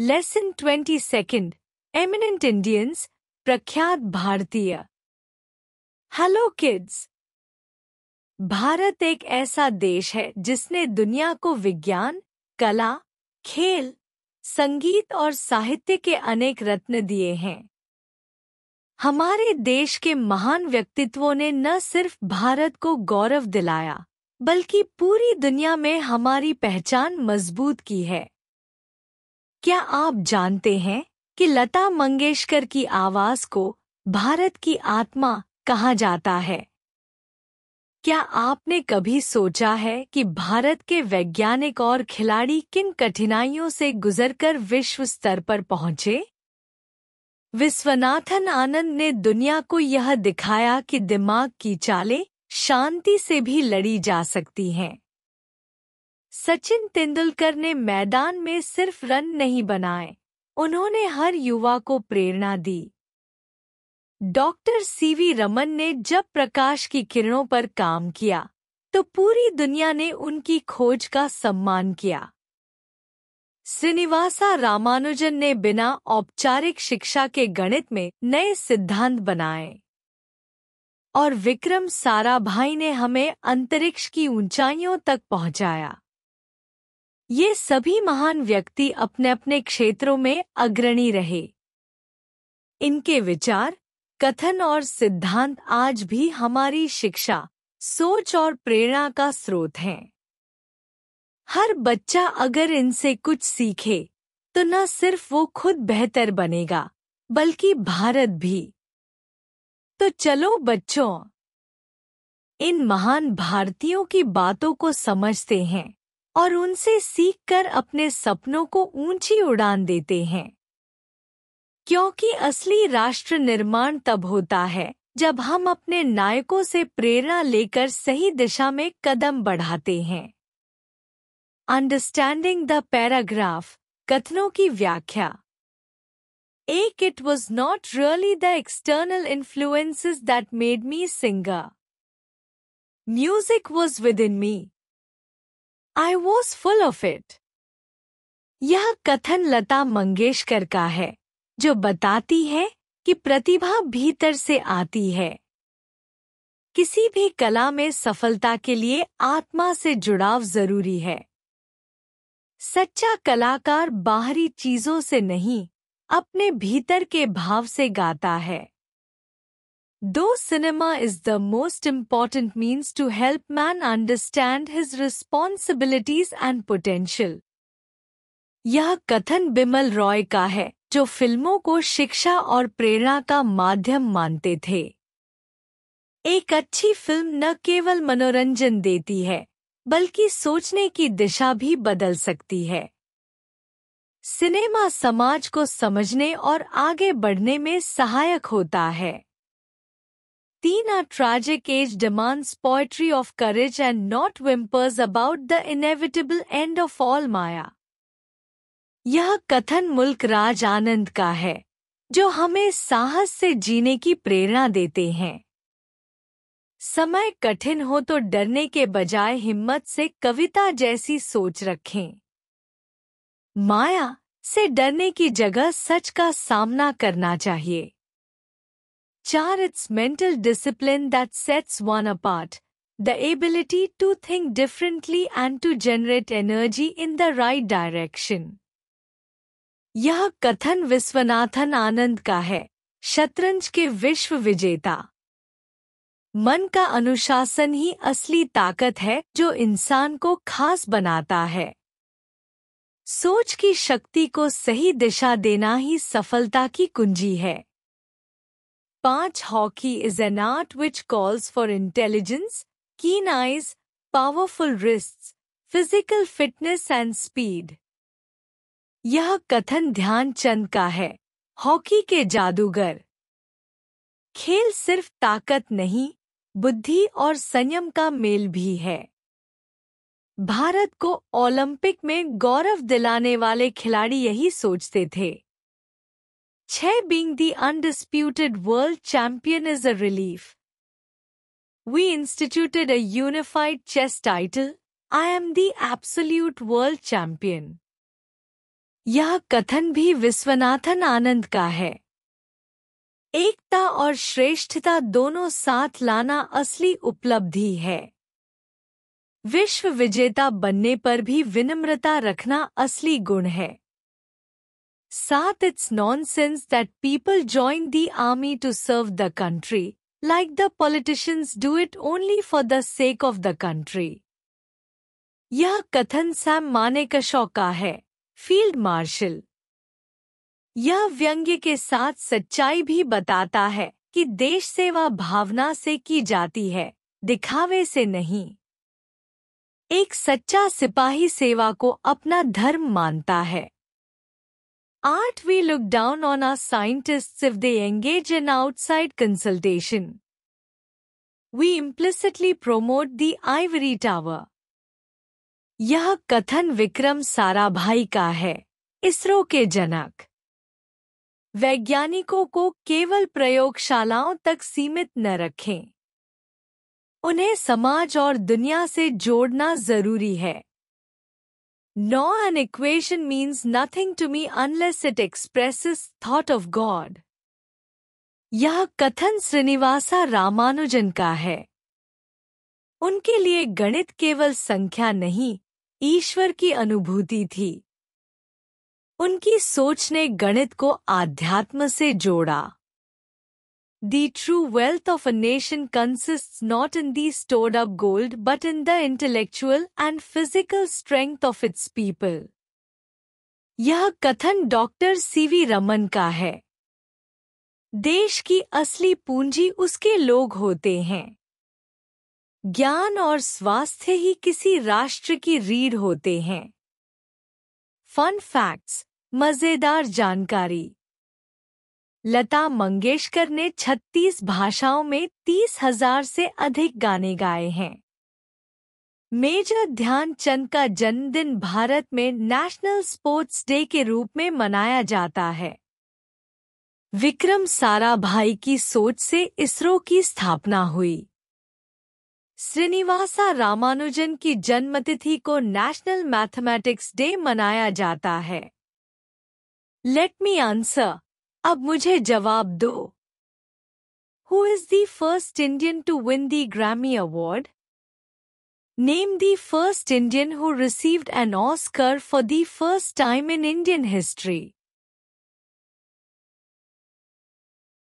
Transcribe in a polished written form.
Lesson 22 eminent Indians, प्रख्यात भारतीय। Hello kids. Bharat एक ऐसा देश है जिसने दुनिया को विज्ञान, कला, खेल, संगीत और साहित्य के अनेक रत्न दिए हैं। हमारे देश के महान व्यक्तित्वों ने न सिर्फ भारत को गौरव दिलाया, बल्कि पूरी दुनिया में हमारी पहचान मजबूत की है। क्या आप जानते हैं कि लता मंगेशकर की आवाज को भारत की आत्मा कहा जाता है? क्या आपने कभी सोचा है कि भारत के वैज्ञानिक और खिलाड़ी किन कठिनाइयों से गुजरकर विश्व स्तर पर पहुंचे? विश्वनाथन आनंद ने दुनिया को यह दिखाया कि दिमाग की चालें शांति से भी लड़ी जा सकती हैं। सचिन तेंदुलकर ने मैदान में सिर्फ रन नहीं बनाए, उन्होंने हर युवा को प्रेरणा दी। डॉक्टर सीवी रमन ने जब प्रकाश की किरणों पर काम किया, तो पूरी दुनिया ने उनकी खोज का सम्मान किया। श्रीनिवासा रामानुजन ने बिना औपचारिक शिक्षा के गणित में नए सिद्धांत बनाए। और विक्रम साराभाई ने हमें अंतरिक्ष की ऊंचाइयों तक पहुंचाया। ये सभी महान व्यक्ति अपने अपने क्षेत्रों में अग्रणी रहे। इनके विचार, कथन और सिद्धांत आज भी हमारी शिक्षा, सोच और प्रेरणा का स्रोत हैं। हर बच्चा अगर इनसे कुछ सीखे, तो न सिर्फ वो खुद बेहतर बनेगा, बल्कि भारत भी। तो चलो बच्चों, इन महान भारतीयों की बातों को समझते हैं और उनसे सीखकर अपने सपनों को ऊंची उड़ान देते हैं। क्योंकि असली राष्ट्र निर्माण तब होता है जब हम अपने नायकों से प्रेरणा लेकर सही दिशा में कदम बढ़ाते हैं। अंडरस्टैंडिंग द पैराग्राफ, कथनों की व्याख्या। एक, it was not really the external influences that made me singer. Music was within me. I was full of it. यह कथन लता मंगेशकर का है, जो बताती है कि प्रतिभा भीतर से आती है। किसी भी कला में सफलता के लिए आत्मा से जुड़ाव जरूरी है। सच्चा कलाकार बाहरी चीजों से नहीं, अपने भीतर के भाव से गाता है। Though cinema is the most important means to help man understand his responsibilities and potential. यह कथन बिमल रॉय का है, जो फिल्मों को शिक्षा और प्रेरणा का माध्यम मानते थे। एक अच्छी फिल्म न केवल मनोरंजन देती है, बल्कि सोचने की दिशा भी बदल सकती है। सिनेमा समाज को समझने और आगे बढ़ने में सहायक होता है। 3, A tragic age demands poetry of courage and not whimpers about the inevitable end of all Maya. यह कथन मुल्क राज आनंद का है, जो हमें साहस से जीने की प्रेरणा देते हैं। समय कठिन हो तो डरने के बजाय हिम्मत से कविता जैसी सोच रखें। माया से डरने की जगह सच का सामना करना चाहिए। 4, It's mental discipline that sets one apart, the ability to think differently and to generate energy in the right direction. यह कथन विश्वनाथन आनंद का है, शतरंज के विश्व विजेता। मन का अनुशासन ही असली ताकत है जो इंसान को खास बनाता है। सोच की शक्ति को सही दिशा देना ही सफलता की कुंजी है। 5, Hockey is an art which calls for intelligence, keen eyes, powerful wrists, physical fitness and speed. यह कथन ध्यानचंद का है, हॉकी के जादूगर। खेल सिर्फ ताकत नहीं, बुद्धि और संयम का मेल भी है। भारत को ओलंपिक में गौरव दिलाने वाले खिलाड़ी यही सोचते थे। 6, Being the undisputed world champion is a relief. We instituted a unified chess title, I am the absolute world champion. यह कथन भी विश्वनाथन आनंद का है। एकता और श्रेष्ठता दोनों साथ लाना असली उपलब्धि है। विश्व विजेता बनने पर भी विनम्रता रखना असली गुण है। 7. It's nonsense that people join the army to serve the country, like the politicians do it only for the sake of the country. यह कथन सैम मानेकशॉ का है, फील्ड मार्शल। यह व्यंग्य के साथ सच्चाई भी बताता है कि देश सेवा भावना से की जाती है, दिखावे से नहीं। एक सच्चा सिपाही सेवा को अपना धर्म मानता है। 8. We look down on our scientists if they engage in outside consultation. We implicitly promote the ivory tower. यह कथन विक्रम साराभाई का है, इसरो के जनक। वैज्ञानिकों को केवल प्रयोगशालाओं तक सीमित न रखें। उन्हें समाज और दुनिया से जोड़ना जरूरी है। No, an equation means nothing to me unless it expresses thought of God. यह कथन श्रीनिवासा रामानुजन का है। उनके लिए गणित केवल संख्या नहीं, ईश्वर की अनुभूति थी। उनकी सोच ने गणित को आध्यात्म से जोड़ा। The true wealth of a nation consists not in the stored up gold but in the intellectual and physical strength of its people. यह कथन डॉक्टर सीवी रमन का है। देश की असली पूंजी उसके लोग होते हैं। ज्ञान और स्वास्थ्य ही किसी राष्ट्र की रीढ़ होते हैं। फन फैक्ट्स, मजेदार जानकारी। लता मंगेशकर ने 36 भाषाओं में 30,000 से अधिक गाने गाए हैं। मेजर ध्यानचंद का जन्मदिन भारत में नेशनल स्पोर्ट्स डे के रूप में मनाया जाता है। विक्रम साराभाई की सोच से इसरो की स्थापना हुई। श्रीनिवासा रामानुजन की जन्मतिथि को नेशनल मैथमेटिक्स डे मनाया जाता है। लेट मी आंसर, अब मुझे जवाब दो। Who is the first Indian to win the Grammy Award? Name the first Indian who received an Oscar for the first time in Indian history.